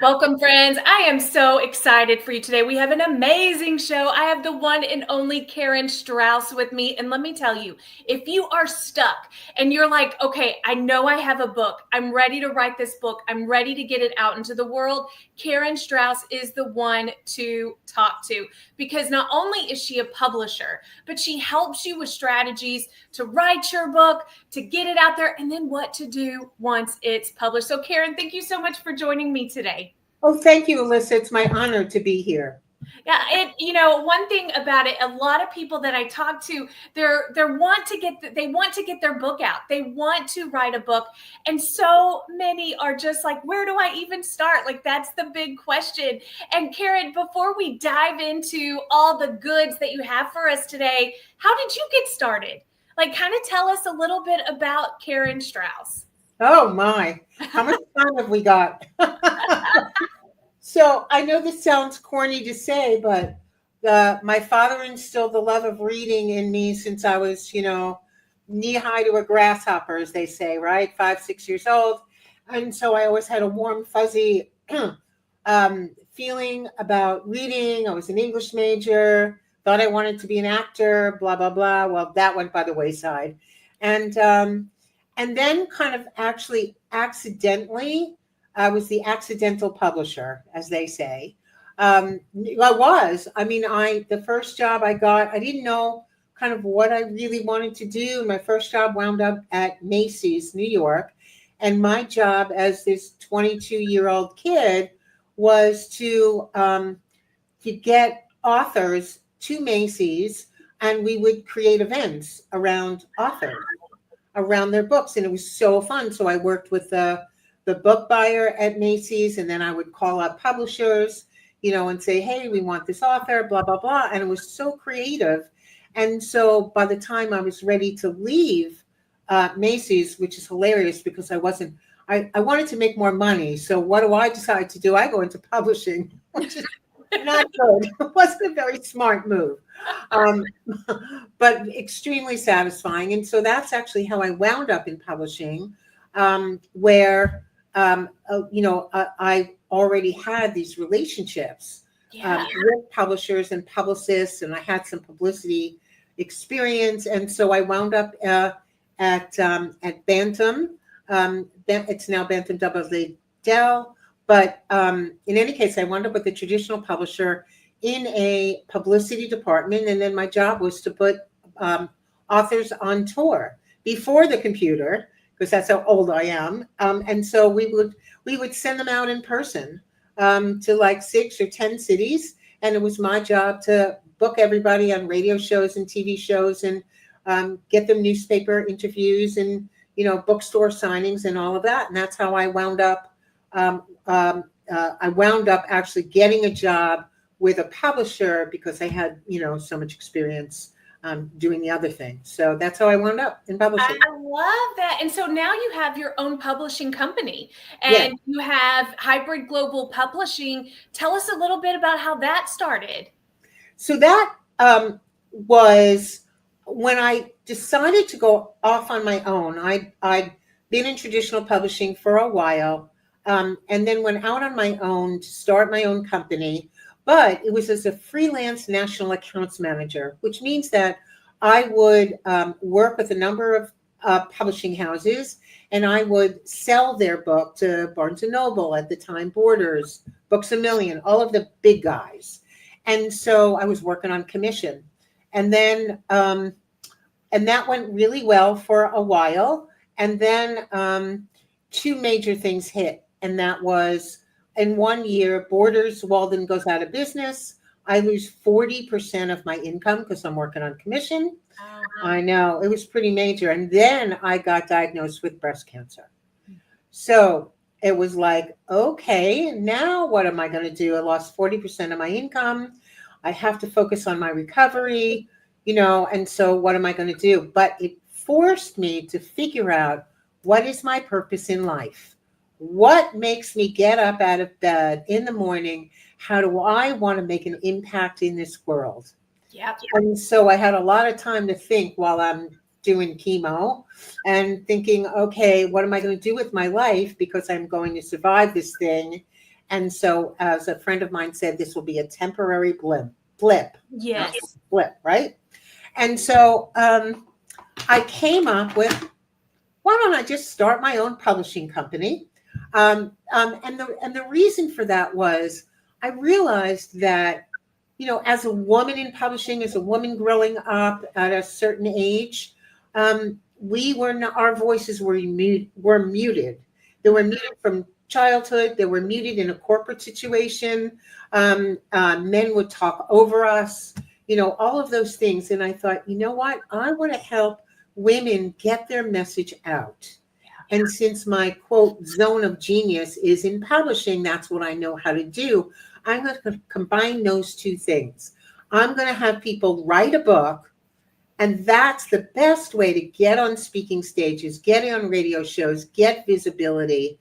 Welcome, friends. I am so excited for you today. We have an amazing show. I have the one and only Karen Strauss with me. And let me tell you, if you are stuck and you're like, okay, I know I have a book, I'm ready to write this book, I'm ready to get it out into the world, Karen Strauss is the one to talk to because not only is she a publisher, but she helps you with strategies to write your book, to get it out there, and then what to do once it's published. So, Karen, thank you so much for joining me today. Oh, thank you, Alyssa. It's my honor to be here. Yeah, one thing about it, a lot of people that I talk to, they want to get their book out. They want to write a book, and so many are just like, where do I even start? Like that's the big question. And Karen, before we dive into all the goods that you have for us today, how did you get started? Like, kind of tell us a little bit about Karen Strauss. Oh my, how much time have we got? So I know this sounds corny to say, but my father instilled the love of reading in me since I was, knee high to a grasshopper, as they say, right? 5, 6 years old. And so I always had a warm, fuzzy feeling about reading. I was an English major, thought I wanted to be an actor, blah, blah, blah. Well, that went by the wayside. And then kind of actually accidentally, I was the accidental publisher, as they say. I was. The first job I got, I didn't know kind of what I really wanted to do. My first job wound up at Macy's, New York. And my job as this 22-year-old kid was to get authors to Macy's, and we would create events around authors, around their books. And it was so fun. So I worked with the book buyer at Macy's, and then I would call up publishers, and say, hey, we want this author, blah, blah, blah. And it was so creative. And so by the time I was ready to leave Macy's, which is hilarious because I wanted to make more money. So what do I decide to do? I go into publishing, which is not good. It wasn't a very smart move, but extremely satisfying. And so that's actually how I wound up in publishing, where I already had these relationships with publishers and publicists, and I had some publicity experience. And so I wound up at Bantam. It's now Bantam Doubleday Dell. But in any case, I wound up with a traditional publisher in a publicity department. And then my job was to put authors on tour before the computer, because that's how old I am. And so we would send them out in person to like 6 or 10 cities. And it was my job to book everybody on radio shows and TV shows and get them newspaper interviews and, bookstore signings and all of that. And that's how I wound up. I wound up actually getting a job with a publisher because I had, so much experience doing the other thing. So that's how I wound up in publishing. I love that. And so now you have your own publishing company and you have Hybrid Global Publishing. Tell us a little bit about how that started. So that was when I decided to go off on my own. I'd been in traditional publishing for a while, and then went out on my own to start my own company. But it was as a freelance national accounts manager, which means that I would work with a number of publishing houses, and I would sell their book to Barnes & Noble at the time, Borders, Books A Million, all of the big guys. And so I was working on commission. And then, and that went really well for a while. And then 2 major things hit. And that was, in 1 year, Borders Walden goes out of business. I lose 40% of my income because I'm working on commission. I know, it was pretty major. And then I got diagnosed with breast cancer. So it was like, okay, now what am I going to do? I lost 40% of my income. I have to focus on my recovery, and so what am I going to do? But it forced me to figure out, what is my purpose in life? What makes me get up out of bed in the morning? How do I want to make an impact in this world? Yep. And so I had a lot of time to think while I'm doing chemo and thinking, okay, what am I going to do with my life? Because I'm going to survive this thing. And so, as a friend of mine said, this will be a temporary blip, not Yes. blip, right? And so I came up with, why don't I just start my own publishing company? And the reason for that was I realized that, as a woman in publishing, as a woman growing up at a certain age, we were not, our voices were muted. They were muted from childhood. They were muted in a corporate situation. Men would talk over us. All of those things. And I thought, you know what? I want to help women get their message out. And since my quote zone of genius is in publishing, that's what I know how to do. I'm going to combine those two things. I'm going to have people write a book, and that's the best way to get on speaking stages, get on radio shows, get visibility,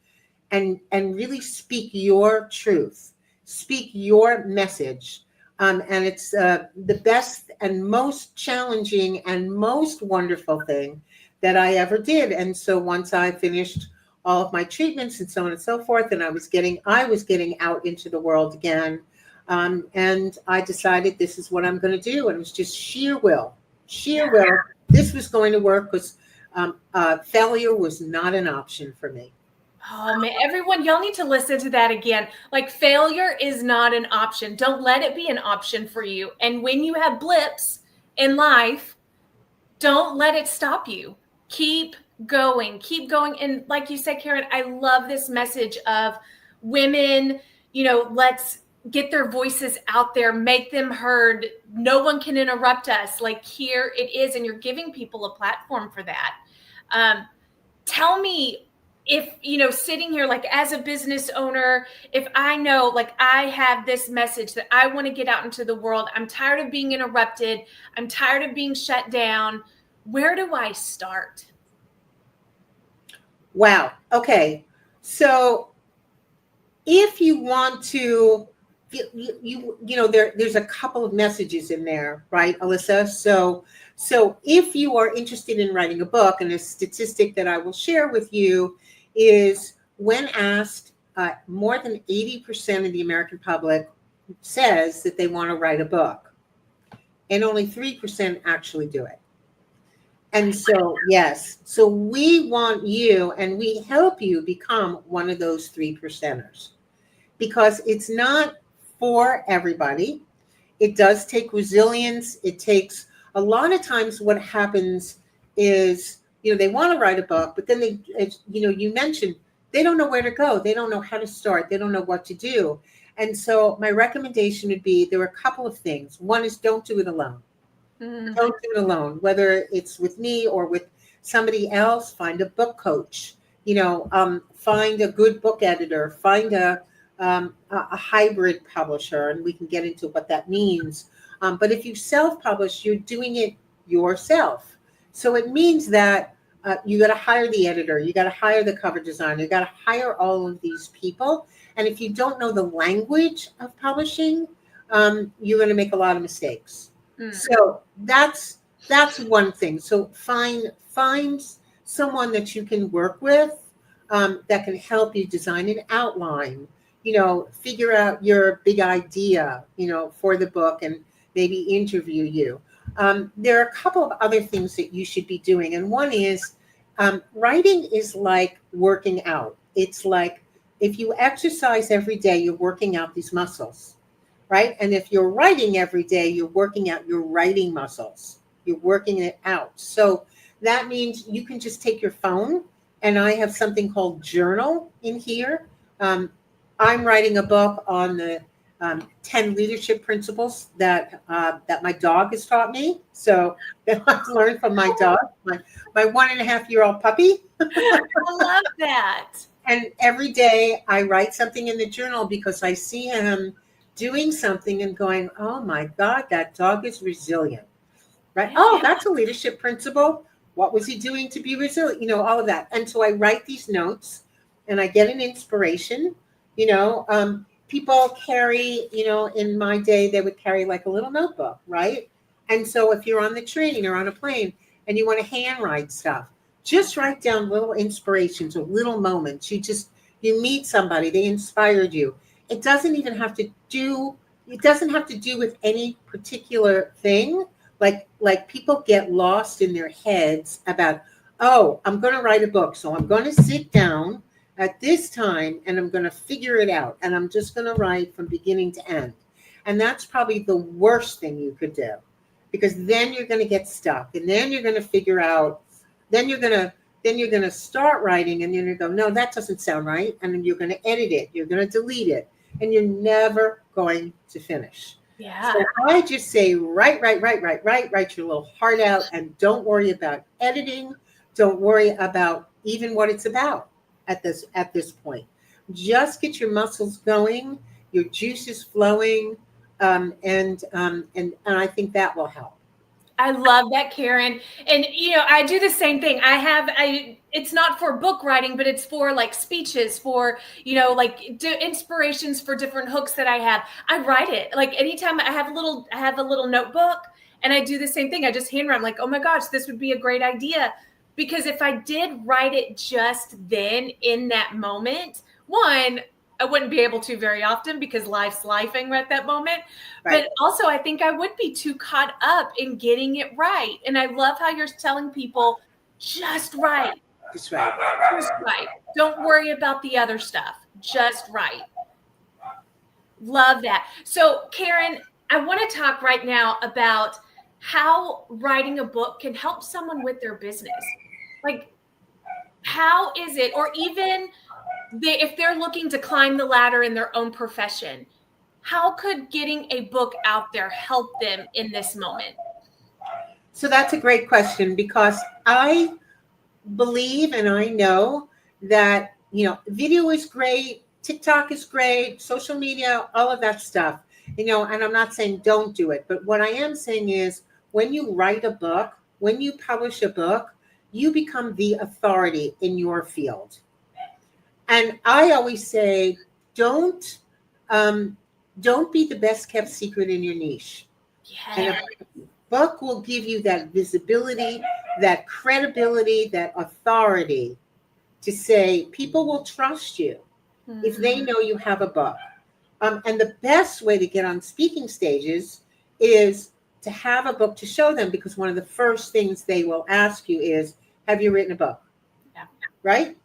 and really speak your truth, speak your message. And it's the best and most challenging and most wonderful thing that I ever did. And so once I finished all of my treatments and so on and so forth, and I was getting out into the world again, and I decided this is what I'm going to do. And it was just sheer will. This was going to work because failure was not an option for me. Oh man, everyone, y'all need to listen to that again. Like, failure is not an option. Don't let it be an option for you. And when you have blips in life, don't let it stop you. Keep going. And like you said, Karen, I love this message of women, let's get their voices out there, make them heard. No one can interrupt us. Like, here it is. And you're giving people a platform for that. Tell me, if, sitting here, like, as a business owner, if I know, like, I have this message that I want to get out into the world, I'm tired of being interrupted, I'm tired of being shut down, where do I start? Wow. Okay. So if you want to, there's a couple of messages in there, right, Alyssa? So if you are interested in writing a book, and a statistic that I will share with you is, when asked, more than 80% of the American public says that they want to write a book, and only 3% actually do it. And so, yes, so we want you, and we help you become one of those 3%ers, because it's not for everybody. It does take resilience. It takes, a lot of times what happens is, they want to write a book, but then they, you mentioned, they don't know where to go. They don't know how to start. They don't know what to do. And so my recommendation would be, there are a couple of things. One is, don't do it alone. Mm-hmm. Don't do it alone, whether it's with me or with somebody else. Find a book coach, find a good book editor, find a hybrid publisher, and we can get into what that means. But if you self-publish, you're doing it yourself. So it means that you got to hire the editor, you got to hire the cover designer, you got to hire all of these people. And if you don't know the language of publishing, you're going to make a lot of mistakes. So that's one thing. So find someone that you can work with, that can help you design an outline, figure out your big idea, for the book, and maybe interview you. There are a couple of other things that you should be doing. And one is, writing is like working out. It's like, if you exercise every day, you're working out these muscles, right? And if you're writing every day, you're working out your writing muscles. You're working it out. So that means you can just take your phone, and I have something called journal in here. I'm writing a book on the 10 leadership principles that my dog has taught me. So that I've learned from my dog, my 1.5-year-old puppy. I love that. And every day I write something in the journal, because I see him doing something and going, oh my God, that dog is resilient, right? Oh, that's a leadership principle. What was he doing to be resilient? All of that. And so I write these notes, and I get an inspiration. People carry, in my day, they would carry like a little notebook, right? And so if you're on the train or on a plane and you want to handwrite stuff, just write down little inspirations or little moments. You meet somebody, they inspired you. it doesn't even have to do, it doesn't have to do with any particular thing. Like people get lost in their heads about, oh, I'm going to write a book, so I'm going to sit down at this time and I'm going to figure it out, and I'm just going to write from beginning to end. And that's probably the worst thing you could do, because then you're going to get stuck, and then you're going to figure out, then you're going to start writing, and you're going to go, no, that doesn't sound right, and then you're going to edit it, you're going to delete it, and you're never going to finish. Yeah. So I just say, write your little heart out, and don't worry about editing. Don't worry about even what it's about at this point. Just get your muscles going, your juices flowing, and I think that will help. I love that, Karen. And I do the same thing. It's not for book writing, but it's for like speeches, for like inspirations for different hooks that I have. I write it. Like anytime I have a little notebook, and I do the same thing. I just handwrite. I'm like, oh my gosh, this would be a great idea. Because if I did write it just then in that moment, one, I wouldn't be able to very often because life's lifing at that moment. Right. But also, I think I would be too caught up in getting it right. And I love how you're telling people, just write. Just right. Just write. Don't worry about the other stuff. Just write. Love that. So, Karen, I want to talk right now about how writing a book can help someone with their business. Like, how is it, or even if they're looking to climb the ladder in their own profession, how could getting a book out there help them in this moment? So that's a great question, because I believe and I know that, video is great, TikTok is great, social media, all of that stuff, and I'm not saying don't do it, but what I am saying is when you write a book, when you publish a book, you become the authority in your field. And I always say, don't be the best kept secret in your niche. Yeah. And a book will give you that visibility, that credibility, that authority to say people will trust you if they know you have a book. And the best way to get on speaking stages is to have a book to show them, because one of the first things they will ask you is, have you written a book? Yeah. Right?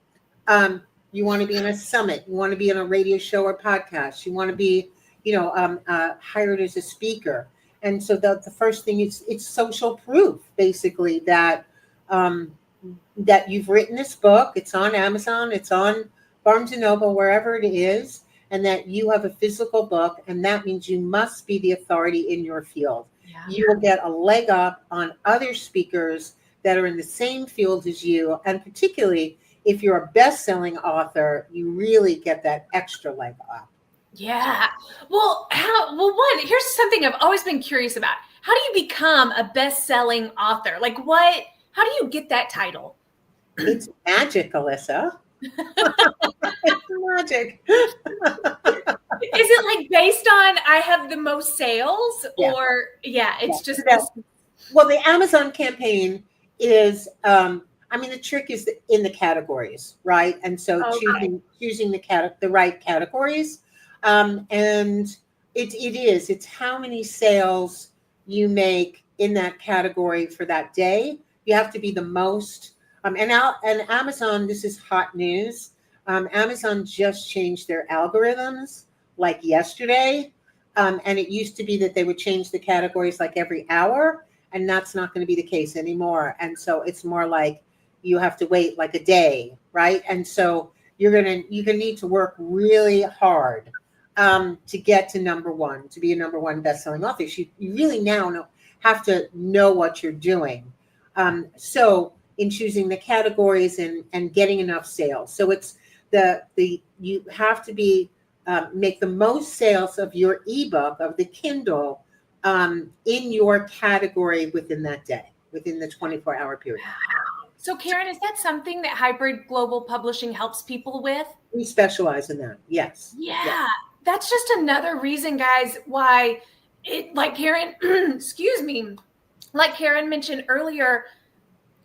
You want to be in a summit. You want to be in a radio show or podcast. You want to be, hired as a speaker. And so the first thing is, it's social proof, basically, that that you've written this book. It's on Amazon. It's on Barnes and Noble, wherever it is, and that you have a physical book. And that means you must be the authority in your field. Yeah. You will get a leg up on other speakers that are in the same field as you, and particularly if you're a best-selling author, you really get that extra leg up. Yeah. Well, here's something I've always been curious about. How do you become a best-selling author? Like how do you get that title? It's magic, Alyssa. It's magic. Is it like based on I have the most sales, Yeah. or it's just Well, the Amazon campaign is, the trick is in the categories, right? And so choosing the right categories, and it's how many sales you make in that category for that day. You have to be the most. And Amazon, this is hot news. Amazon just changed their algorithms like yesterday, and it used to be that they would change the categories like every hour, and that's not going to be the case anymore. And so it's more like you have to wait like a day, right? And so you're gonna need to work really hard to get to number one, to be a number one best-selling author. You really now have to know what you're doing. So in choosing the categories and getting enough sales. So it's you have to be make the most sales of your ebook, of the Kindle, in your category within that day, within the 24-hour period. So, Karen, is that something that Hybrid Global Publishing helps people with? We specialize in that. Yes. Yeah. Yes. That's just another reason, guys, why like Karen, excuse me, like Karen mentioned earlier,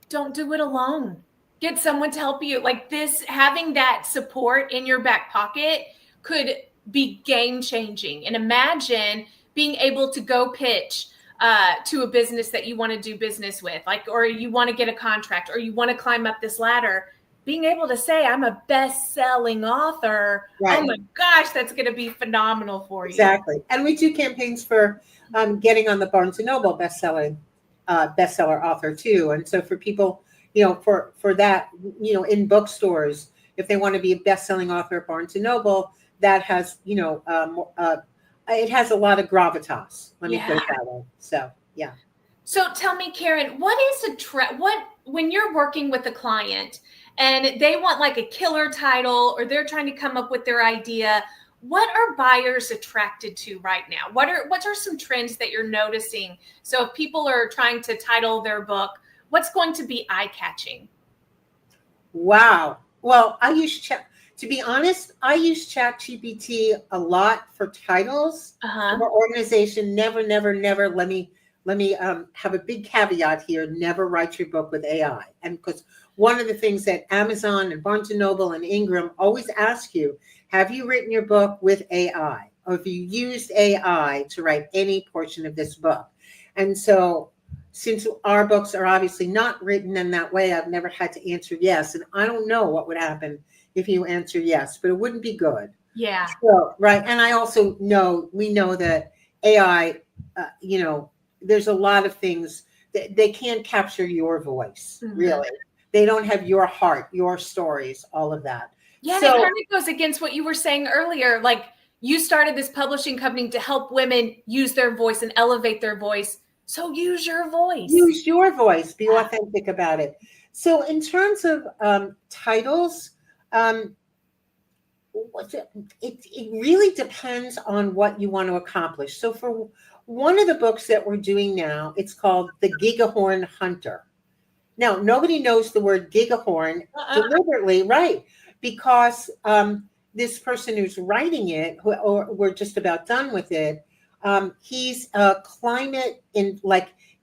don't do it alone. Get someone to help you. Like this, having that support in your back pocket could be game changing. And imagine being able to go pitch to a business that you want to do business with, like, or you want to get a contract, or you want to climb up this ladder. Being able to say, I'm a best-selling author. Right. Oh my gosh, that's going to be phenomenal for you. Exactly. And we do campaigns for getting on the Barnes & Noble bestseller author too. And so for people, for that, in bookstores, if they want to be a best-selling author at Barnes & Noble, that has, it has a lot of gravitas. Let me put it that way. So, yeah. So tell me, Karen, what is when you're working with a client and they want like a killer title, or they're trying to come up with their idea, what are buyers attracted to right now? What are some trends that you're noticing? So if people are trying to title their book, what's going to be eye-catching? Wow. Well, to be honest, I use ChatGPT a lot for titles. For organization, never. Let me have a big caveat here. Never write your book with AI. And because one of the things that Amazon and Barnes & Noble and Ingram always ask you, have you written your book with AI? Or have you used AI to write any portion of this book? And so since our books are obviously not written in that way, I've never had to answer yes. And I don't know what would happen if you answer yes, but it wouldn't be good. Yeah. So, right. And I also we know that AI, there's a lot of things that they can't capture your voice, really. They don't have your heart, your stories, all of that. Yeah, so, and it kind of goes against what you were saying earlier. Like, you started this publishing company to help women use their voice and elevate their voice. So use your voice. Use your voice. Be authentic about it. So in terms of titles, it really depends on what you want to accomplish. So for one of the books that we're doing now, it's called The Gigahorn Hunter. Now, nobody knows the word gigahorn deliberately, right? Because this person who's writing it, or we're just about done with it, he's a climate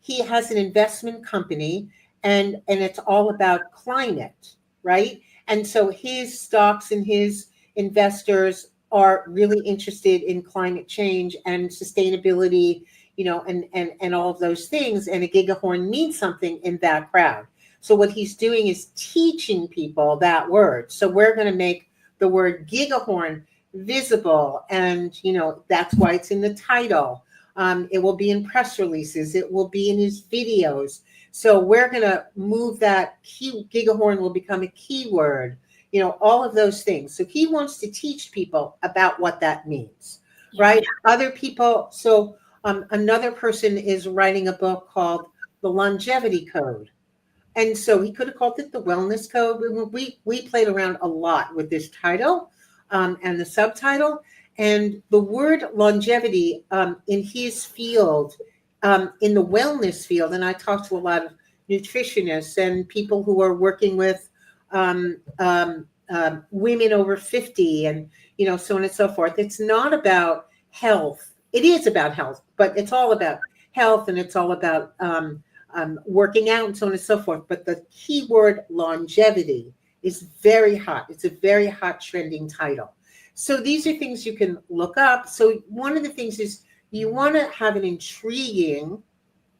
he has an investment company, and it's all about climate, right? And so his stocks and his investors are really interested in climate change and sustainability, and all of those things. And a gigahorn means something in that crowd. So what he's doing is teaching people that word. So we're going to make the word gigahorn visible. And, that's why it's in the title. It will be in press releases. It will be in his videos. So we're going to move that gigahorn will become a keyword, all of those things. So he wants to teach people about what that means, right? Other people. So another person is writing a book called The Longevity Code. And so he could have called it The Wellness Code. We played around a lot with this title and the subtitle. And the word longevity in his field, in the wellness field, and I talked to a lot of nutritionists and people who are working with women over 50 and, so on and so forth. It's not about health. It is about health, but it's all about health, and it's all about working out and so on and so forth. But the keyword longevity is very hot. It's a very hot trending title. So these are things you can look up. So one of the things is you want to have an intriguing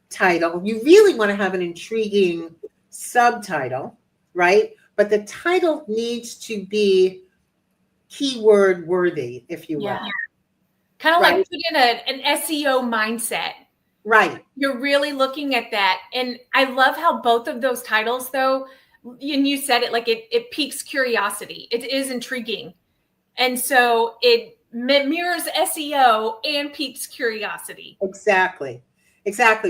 title. You really want to have an intriguing subtitle, right? But the title needs to be keyword worthy, if you will. Yeah. Kind of like put in an SEO mindset. Right. You're really looking at that. And I love how both of those titles, though, and you said it, like it piques curiosity. It is intriguing. And so it mirrors SEO and piques curiosity. Exactly.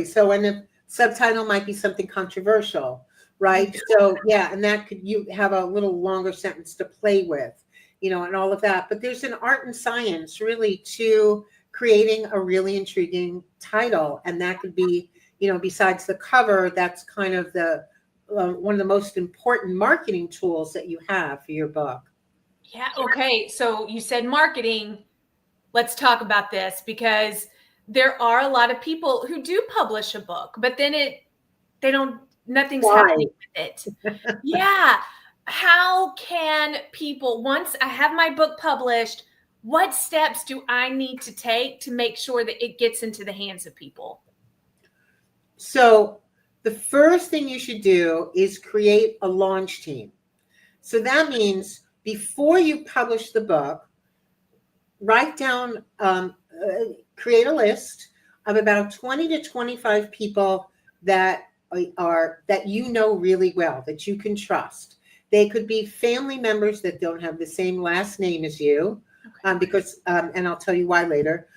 So, and the subtitle might be something controversial, right? So, yeah, and that you have a little longer sentence to play with, and all of that. But there's an art and science really to creating a really intriguing title. And that could be, besides the cover, that's kind of the one of the most important marketing tools that you have for your book. Yeah. Okay. So you said marketing. Let's talk about this, because there are a lot of people who do publish a book, but then nothing's happening with it. Yeah. How can people, once I have my book published, what steps do I need to take to make sure that it gets into the hands of people? So the first thing you should do is create a launch team. So that means before you publish the book, write down, create a list of about 20 to 25 people that that you know really well, that you can trust. They could be family members that don't have the same last name as you, because, and I'll tell you why later.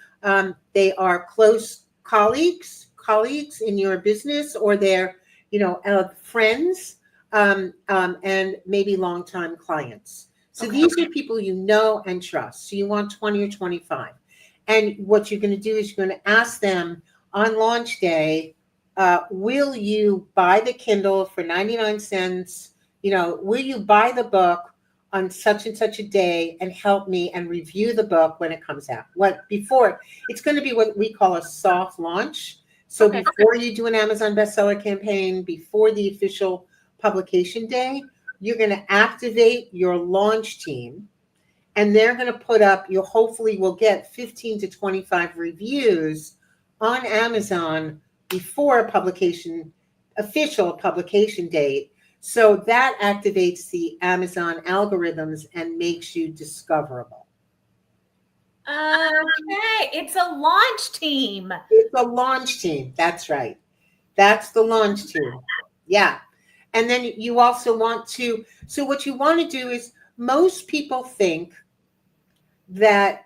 They are close colleagues in your business, or they're, friends, and maybe longtime clients. So these are people you know and trust. So you want 20 or 25. And what you're going to do is you're going to ask them on launch day, will you buy the Kindle for 99 cents? Will you buy the book on such and such a day and help me and review the book when it comes out? It's going to be what we call a soft launch. So before you do an Amazon bestseller campaign, before the official publication day, you're going to activate your launch team, and they're going to put up, you hopefully will get 15 to 25 reviews on Amazon before official publication date. So that activates the Amazon algorithms and makes you discoverable. Okay, it's a launch team. It's a launch team. That's right. That's the launch team. Yeah. And then you also so what you want to do is, most people think that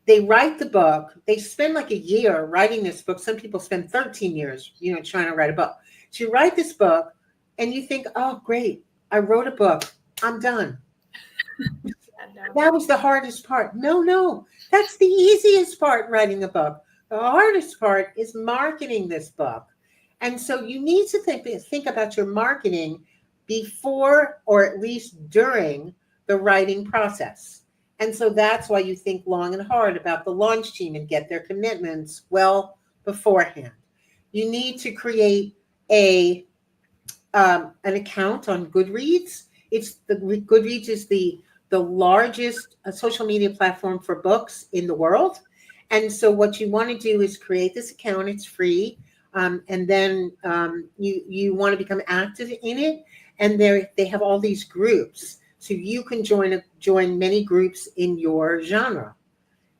they write the book, they spend like a year writing this book. Some people spend 13 years, trying to write a book. So you write this book and you think, oh, great, I wrote a book, I'm done. That was the hardest part. No, that's the easiest part, writing a book. The hardest part is marketing this book. And so you need to think about your marketing before, or at least during, the writing process. And so that's why you think long and hard about the launch team and get their commitments well beforehand. You need to create an account on Goodreads. Goodreads is the largest social media platform for books in the world. And so what you want to do is create this account. It's free. And then you want to become active in it. And they have all these groups. So you can join many groups in your genre,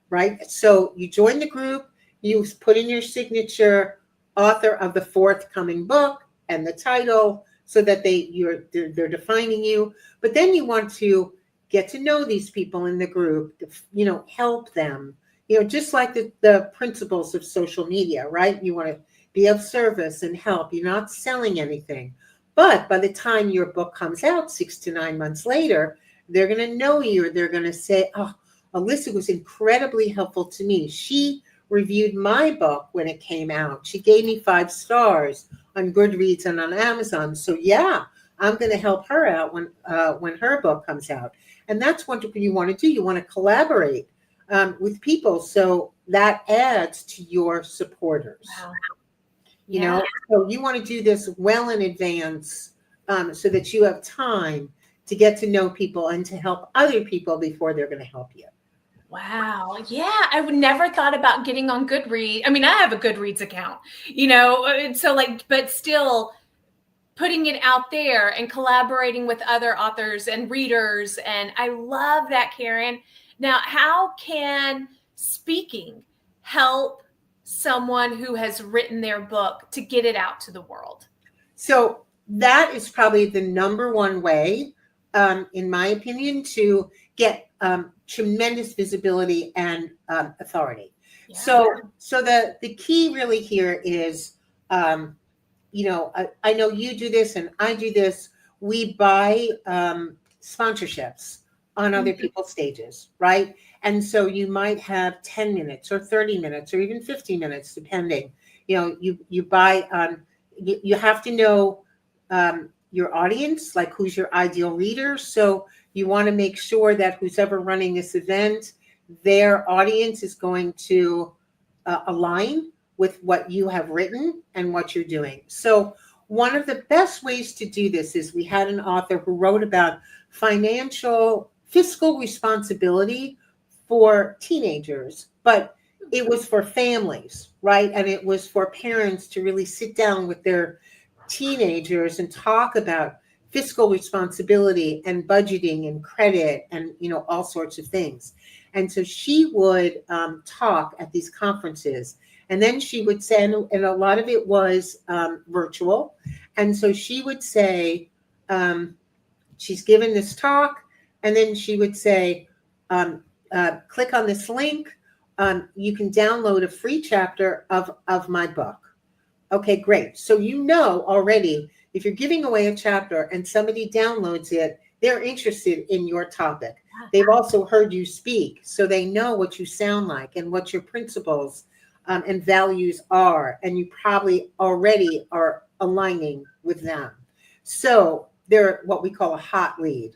right? So you join the group, you put in your signature, author of the forthcoming book and the title, so that they're defining you. But then you want to get to know these people in the group, help them, just like the principles of social media, right? You want to be of service and help. You're not selling anything. But by the time your book comes out 6 to 9 months later, they're going to know you, or they're going to say, oh, Alyssa was incredibly helpful to me. She reviewed my book when it came out. She gave me 5 stars on Goodreads and on Amazon. So yeah, I'm going to help her out when her book comes out. And that's what you want to do. You want to collaborate with people. So that adds to your supporters. Wow. So you want to do this well in advance, so that you have time to get to know people and to help other people before they're going to help you. Wow. Yeah, I would never thought about getting on Goodreads. I mean, I have a Goodreads account, so but still putting it out there and collaborating with other authors and readers. And I love that, Karen. Now, how can speaking help someone who has written their book to get it out to the world? So that is probably the number one way, in my opinion, to get tremendous visibility and authority. Yeah. So the key really here is, I know you do this and I do this. We buy sponsorships on other people's stages, right? And so you might have 10 minutes or 30 minutes or even 50 minutes, depending. You buy, you have to know your audience, like who's your ideal reader. So you want to make sure that who's ever running this event, their audience is going to align with what you have written and what you're doing. So one of the best ways to do this is, we had an author who wrote about fiscal responsibility for teenagers, but it was for families, right? And it was for parents to really sit down with their teenagers and talk about fiscal responsibility and budgeting and credit and all sorts of things. And so she would talk at these conferences, and then she would say, and a lot of it was virtual, and so she would say, she's given this talk, and then she would say, click on this link. You can download a free chapter of my book. Okay, great. So already, if you're giving away a chapter and somebody downloads it, they're interested in your topic. They've also heard you speak, so they know what you sound like and what your principles and values are, and you probably already are aligning with them. So they're what we call a hot lead.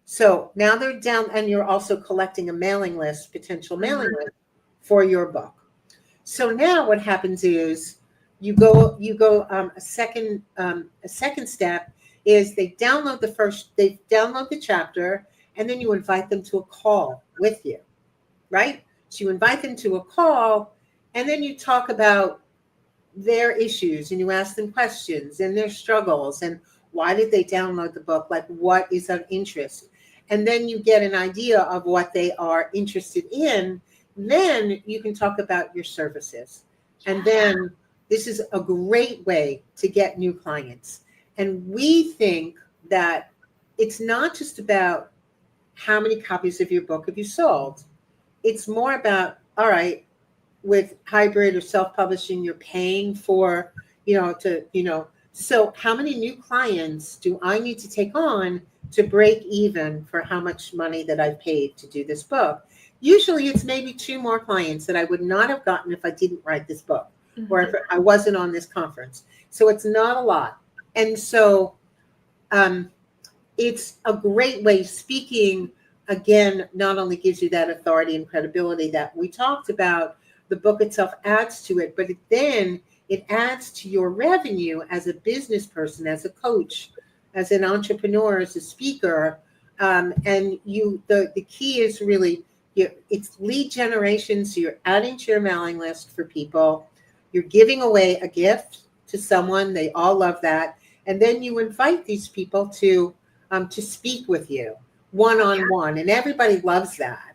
So now they're down, and you're also collecting a mailing list, potential mailing list for your book. So now what happens is you go a second step is they download the chapter, and then you invite them to a call with you, right? So you invite them to a call, and then you talk about their issues, and you ask them questions and their struggles, and why did they download the book? Like, what is of interest? And then you get an idea of what they are interested in. Then you can talk about your services. And then this is a great way to get new clients. And we think that it's not just about how many copies of your book have you sold. It's more about, all right, with hybrid or self-publishing, you're paying for, so how many new clients do I need to take on to break even for how much money that I've paid to do this book? Usually it's maybe 2 more clients that I would not have gotten if I didn't write this book, or if I wasn't on this conference. So it's not a lot. And so it's a great way. Speaking, again, not only gives you that authority and credibility that we talked about, the book itself adds to it, but then it adds to your revenue as a business person, as a coach, as an entrepreneur, as a speaker. And the key is really, it's lead generation. So you're adding to your mailing list for people. You're giving away a gift to someone. They all love that. And then you invite these people to speak with you one-on-one. And everybody loves that.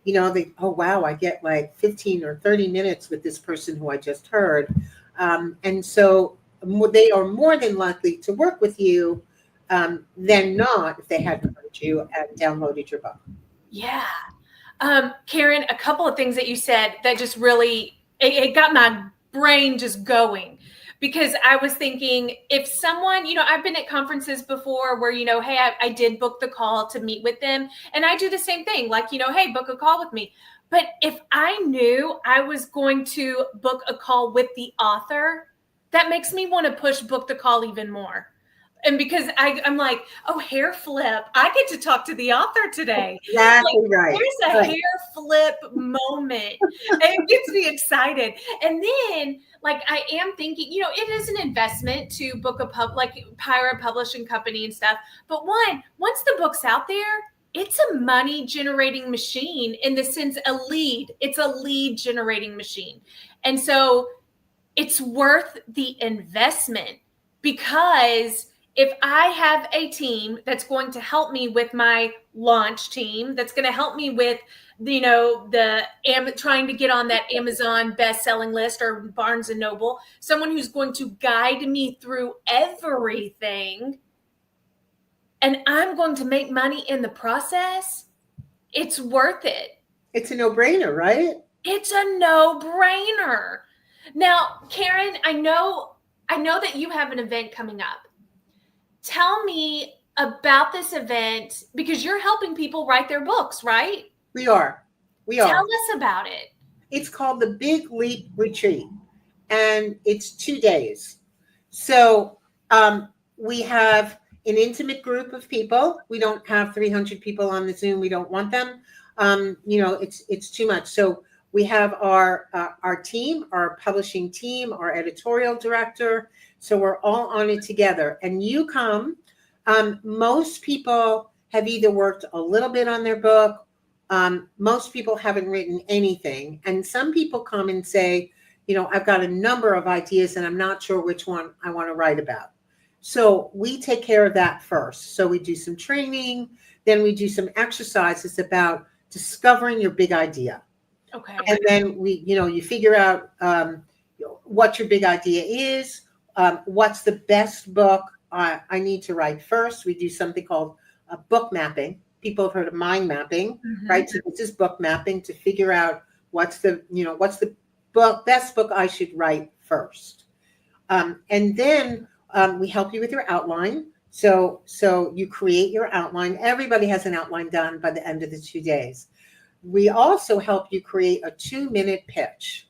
Oh, wow, I get like 15 or 30 minutes with this person who I just heard. And so they are more than likely to work with you than not if they hadn't heard you and downloaded your book. Yeah. Karen, a couple of things that you said that just really, it got my brain just going. Because I was thinking, if someone, I've been at conferences before where, hey, I did book the call to meet with them. And I do the same thing, like, hey, book a call with me. But if I knew I was going to book a call with the author, that makes me want to push book the call even more. And because I'm like, oh, hair flip, I get to talk to the author today. Exactly right. There's a hair flip moment. And it gets me excited. And then, like, I am thinking, it is an investment to book hire a publishing company and stuff. But once the book's out there, it's a money generating machine in the sense it's a lead generating machine. And so it's worth the investment, because if I have a team that's going to help me with my launch team, that's going to help me with, trying to get on that Amazon best-selling list or Barnes & Noble, someone who's going to guide me through everything, and I'm going to make money in the process, it's worth it. It's a no-brainer, right? It's a no-brainer. Now, Karen, I know that you have an event coming up. Tell me about this event, because you're helping people write their books, right? We are. Tell us about it. It's called the Big Leap Retreat, and it's 2 days. So we have an intimate group of people. We don't have 300 people on the Zoom. We don't want them. It's too much. So we have our team, our publishing team, our editorial director. So we're all on it together. And you come. Most people have either worked a little bit on their book, Most people haven't written anything. And some people come and say, I've got a number of ideas and I'm not sure which one I want to write about. So we take care of that first. So we do some training, then we do some exercises about discovering your big idea. Okay. And then you figure out what your big idea is, what's the best book I need to write first. We do something called book mapping. People have heard of mind mapping, right? So this is book mapping to figure out what's the best book I should write first. And then we help you with your outline. So you create your outline. Everybody has an outline done by the end of the 2 days. We also help you create a 2-minute pitch.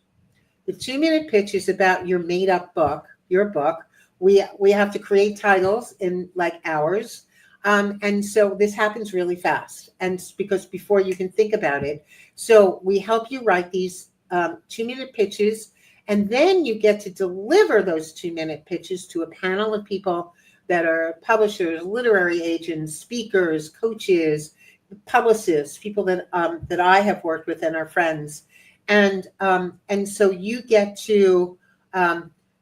The 2-minute pitch is about your made up book, your book. We have to create titles in like hours. And so this happens really fast. And because before you can think about it, so we help you write these 2-minute pitches, and then you get to deliver those 2-minute pitches to a panel of people that are publishers, literary agents, speakers, coaches, publicists, people that I have worked with and are friends, and so you get to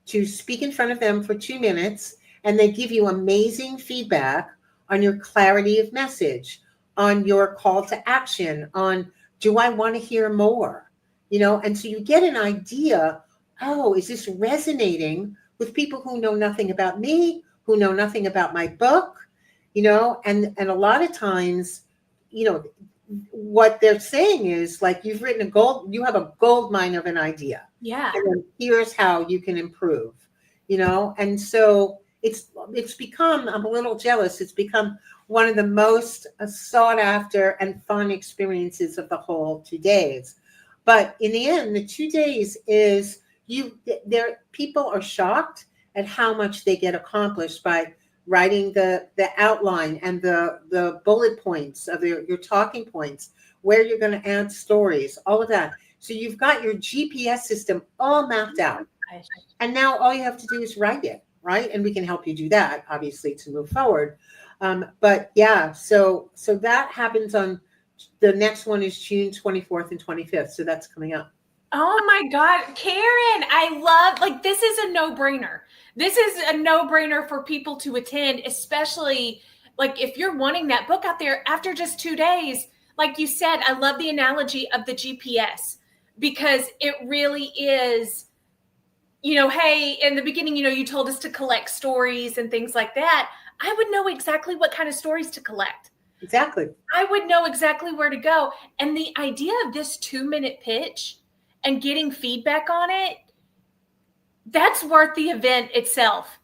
speak in front of them for 2 minutes, and they give you amazing feedback on your clarity of message, on your call to action, on do I want to hear more, and so you get an idea. Oh, is this resonating with people who know nothing about me, who know nothing about my book, and a lot of times, what they're saying is like, you have a gold mine of an idea. Yeah. And then here's how you can improve, and so it's become, I'm a little jealous, it's become one of the most sought after and fun experiences of the whole 2 days. But in the end, the 2 days is people are shocked at how much they get accomplished by writing the outline and the bullet points of your talking points, where you're going to add stories, all of that. So you've got your GPS system all mapped out. And now all you have to do is write it, right? And we can help you do that, obviously, to move forward. But yeah, so that happens on, the next one is June 24th and 25th. So that's coming up. Oh my God, Karen, I love, this is a no-brainer. This is a no-brainer for people to attend, especially if you're wanting that book out there after just 2 days. Like you said, I love the analogy of the GPS, because it really is, hey, in the beginning, you told us to collect stories and things like that. I would know exactly what kind of stories to collect. Exactly. I would know exactly where to go. And the idea of this 2-minute pitch and getting feedback on it, that's worth the event itself.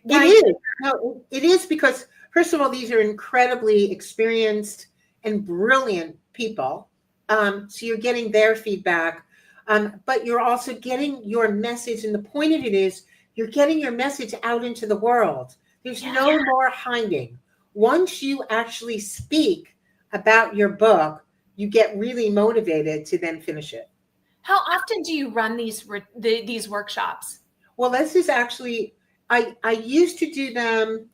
It is. No, it is, because first of all, these are incredibly experienced and brilliant people. So you're getting their feedback, but you're also getting your message. And the point of it is you're getting your message out into the world. There's no more hiding. Once you actually speak about your book, you get really motivated to then finish it. How often do you run these workshops? Well, this is actually, I used to do them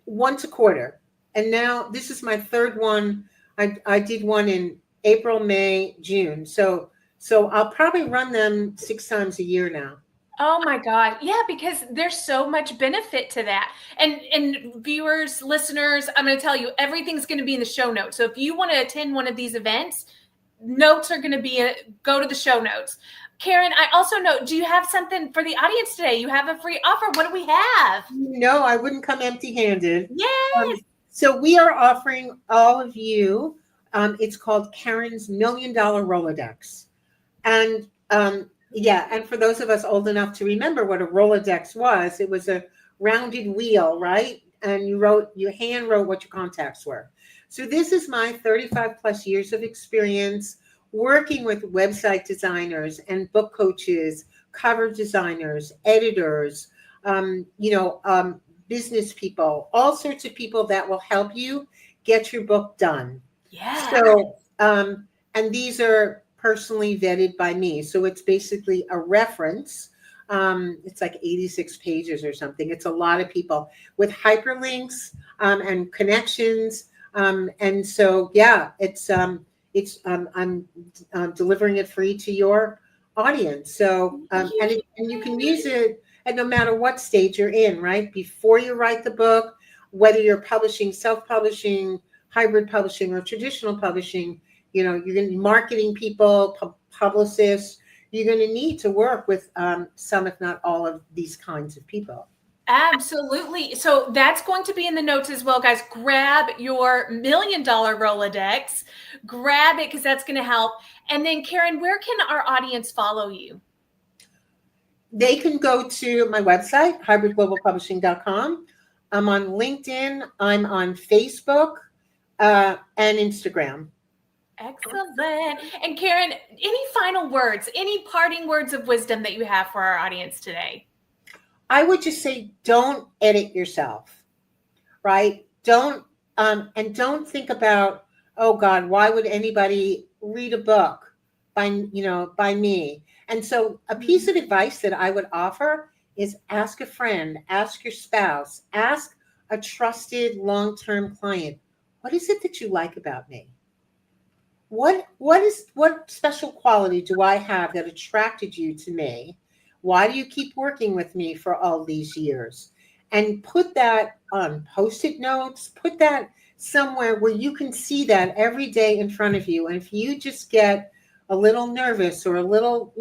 once a quarter, and now this is my third one. I did one in April, May, June. So I'll probably run them 6 times a year now. Oh my God. Yeah, because there's so much benefit to that. And viewers, listeners, I'm going to tell you, everything's going to be in the show notes. So if you want to attend one of these events, notes are going to be, go to the show notes. Karen, I also know, do you have something for the audience today? You have a free offer. What do we have? No, I wouldn't come empty-handed. Yes. So we are offering all of you, it's called Karen's $1 Million Rolodex. And and for those of us old enough to remember what a Rolodex was, it was a rounded wheel, right? And you hand wrote what your contacts were. So this is my 35 plus years of experience working with website designers and book coaches, cover designers, editors, business people, all sorts of people that will help you get your book done. Yeah. So, and these are personally vetted by me. So it's basically a reference. It's like 86 pages or something. It's a lot of people with hyperlinks and connections. And so, yeah, I'm delivering it free to your audience. So, and you can use it at no matter what stage you're in, right? Before you write the book, whether you're publishing, self-publishing, hybrid publishing, or traditional publishing, you're going to be marketing people, publicists. You're going to need to work with some, if not all, of these kinds of people. Absolutely. So that's going to be in the notes as well, guys. Grab your $1 million Rolodex. Grab it because that's going to help. And then, Karen, where can our audience follow you? They can go to my website, hybridglobalpublishing.com. I'm on LinkedIn. I'm on Facebook and Instagram. Excellent. And Karen, any final words, any parting words of wisdom that you have for our audience today? I would just say, don't edit yourself, right? Don't think about, oh God, why would anybody read a book by me? And so a piece of advice that I would offer is ask a friend, ask your spouse, ask a trusted long-term client, what is it that you like about me? What special quality do I have that attracted you to me? Why do you keep working with me for all these years? And put that on Post-it notes, put that somewhere where you can see that every day in front of you. And if you just get a little nervous or a little,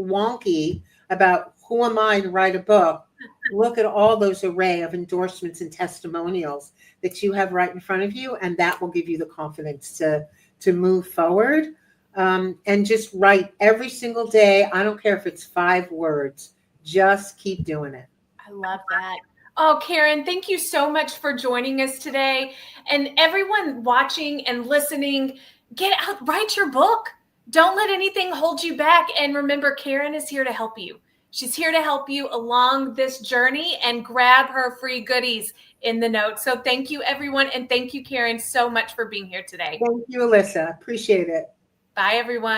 wonky about who am I to write a book, look at all those array of endorsements and testimonials that you have right in front of you, and that will give you the confidence to move forward. And just write every single day. I don't care if it's 5 words, just keep doing it. I love that. Oh, Karen, thank you so much for joining us today. And everyone watching and listening, get out, write your book. Don't let anything hold you back. And remember, Karen is here to help you. She's here to help you along this journey, and grab her free goodies in the notes. So thank you, everyone. And thank you, Karen, so much for being here today. Thank you, Alyssa. Appreciate it. Bye, everyone.